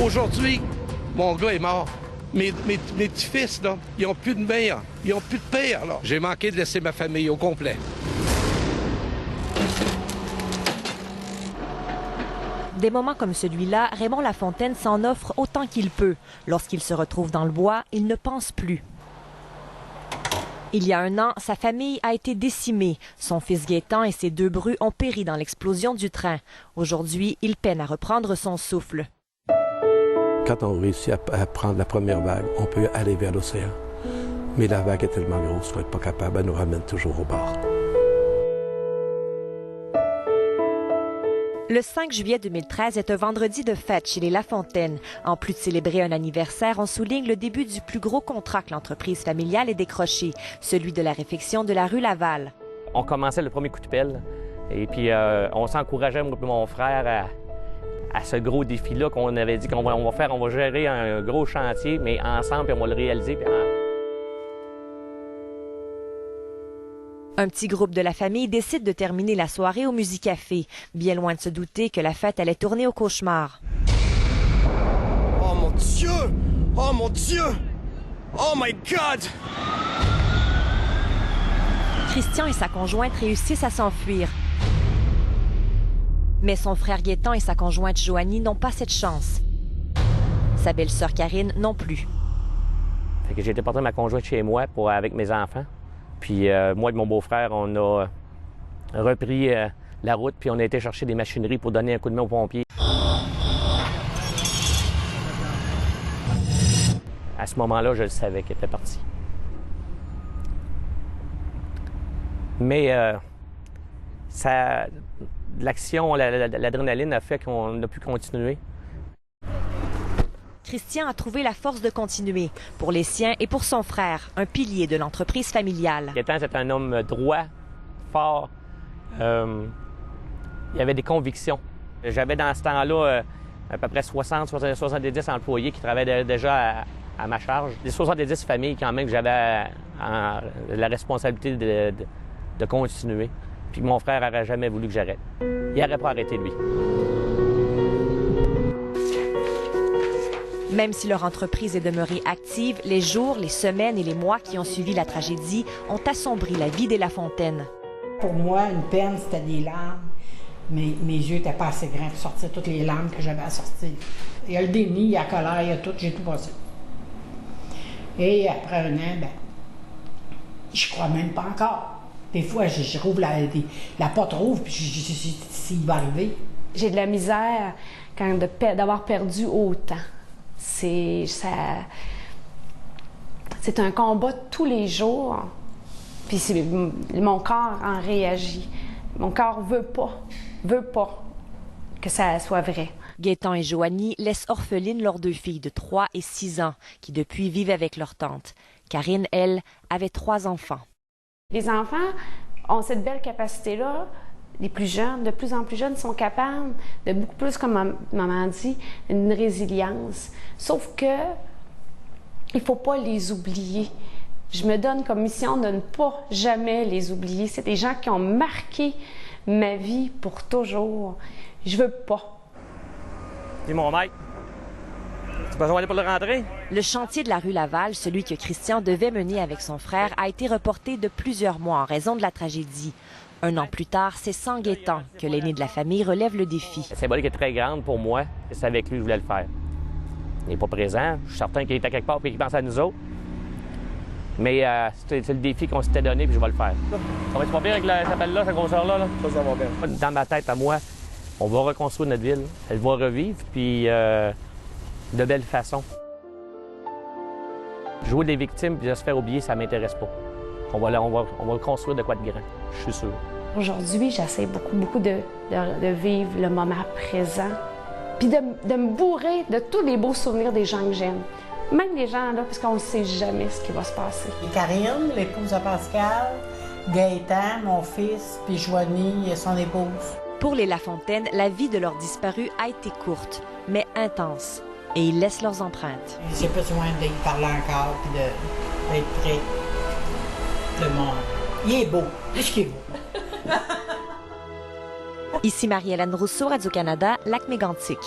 Aujourd'hui, mon gars est mort. Mes petits-fils, là, ils n'ont plus de mère, ils n'ont plus de père. Là. J'ai manqué de laisser ma famille au complet. Des moments comme celui-là, Raymond Lafontaine s'en offre autant qu'il peut. Lorsqu'il se retrouve dans le bois, il ne pense plus. Il y a 1 an, sa famille a été décimée. Son fils Gaétan et ses 2 brus ont péri dans l'explosion du train. Aujourd'hui, il peine à reprendre son souffle. Quand on réussit à prendre la première vague, on peut aller vers l'océan. Mais la vague est tellement grosse qu'on n'est pas capable, elle nous ramène toujours au bord. Le 5 juillet 2013 est un vendredi de fête chez les Lafontaine. En plus de célébrer un anniversaire, on souligne le début du plus gros contrat que l'entreprise familiale ait décroché, celui de la réfection de la rue Laval. On commençait le premier coup de pelle et puis on s'encourageait, moi et mon frère, à ce gros défi-là qu'on avait dit qu'on va faire. On va gérer un gros chantier, mais ensemble, puis on va le réaliser. Un petit groupe de la famille décide de terminer la soirée au Musicafé, bien loin de se douter que la fête allait tourner au cauchemar. Oh mon Dieu! Oh mon Dieu! Oh my God! Christian et sa conjointe réussissent à s'enfuir. Mais son frère Gaétan et sa conjointe Joanie n'ont pas cette chance. Sa belle-sœur Karine non plus. Fait que j'ai été porter ma conjointe chez moi avec mes enfants. Puis moi et mon beau-frère, on a repris la route, puis on a été chercher des machineries pour donner un coup de main aux pompiers. À ce moment-là, je le savais qu'elle était partie. Mais l'action, l'adrénaline a fait qu'on a pu continuer. Christian a trouvé la force de continuer, pour les siens et pour son frère, un pilier de l'entreprise familiale. Gaétan, c'est un homme droit, fort. Il avait des convictions. J'avais dans ce temps-là à peu près 70 employés qui travaillaient déjà à ma charge. Des 70 familles quand même que j'avais la responsabilité de continuer. Puis mon frère n'aurait jamais voulu que j'arrête. Il n'aurait pas arrêté, lui. Même si leur entreprise est demeurée active, les jours, les semaines et les mois qui ont suivi la tragédie ont assombri la vie des Lafontaine. Pour moi, une peine, c'était des larmes. Mes yeux n'étaient pas assez grands pour sortir toutes les larmes que j'avais à sortir. Il y a le déni, il y a la colère, il y a tout, j'ai tout passé. Et après 1 an, ben, je crois même pas encore. Des fois, je rouvre la porte rouvre, puis s'il va arriver. J'ai de la misère d'avoir perdu autant. C'est un combat tous les jours. Puis mon corps en réagit. Mon corps veut pas que ça soit vrai. Gaétan et Joanie laissent orphelines leurs 2 filles de 3 et 6 ans, qui depuis vivent avec leur tante. Karine, elle, avait 3 enfants. Les enfants ont cette belle capacité-là. Les plus jeunes, de plus en plus jeunes, sont capables de beaucoup plus, comme maman dit, une résilience. Sauf que il ne faut pas les oublier. Je me donne comme mission de ne pas jamais les oublier. C'est des gens qui ont marqué ma vie pour toujours. Je veux pas. Dis mon mec, tu as besoin d'aller pour le rentrer? Le chantier de la rue Laval, celui que Christian devait mener avec son frère, a été reporté de plusieurs mois en raison de la tragédie. 1 an plus tard, c'est sans Gaétan que l'aîné de la famille relève le défi. La symbolique est très grande pour moi. C'est avec lui que je voulais le faire. Il n'est pas présent. Je suis certain qu'il est à quelque part et qu'il pense à nous autres. Mais c'est le défi qu'on s'était donné, puis je vais le faire. Ça va être pas bien avec cette appel-là, cette grosseur-là? Là? Ça va bien. Dans ma tête, à moi, on va reconstruire notre ville. Elle va revivre, puis de belle façon. Jouer des victimes puis de se faire oublier, ça ne m'intéresse pas. On va construire de quoi de grand, je suis sûr. Aujourd'hui, j'essaie beaucoup de vivre le moment présent, puis de me bourrer de tous les beaux souvenirs des gens que j'aime. Même les gens là, parce qu'on ne sait jamais ce qui va se passer. Et Karine, l'épouse de Pascal, Gaétan, mon fils, puis Joanie, son épouse. Pour les Lafontaine, la vie de leurs disparus a été courte, mais intense. Et ils laissent leurs empreintes. J'ai besoin d'y parler encore, puis d'être près de mon... Il est beau. Qu'est-ce qu'il est beau? Ici Marie-Hélène Rousseau, Radio-Canada, Lac-Mégantic.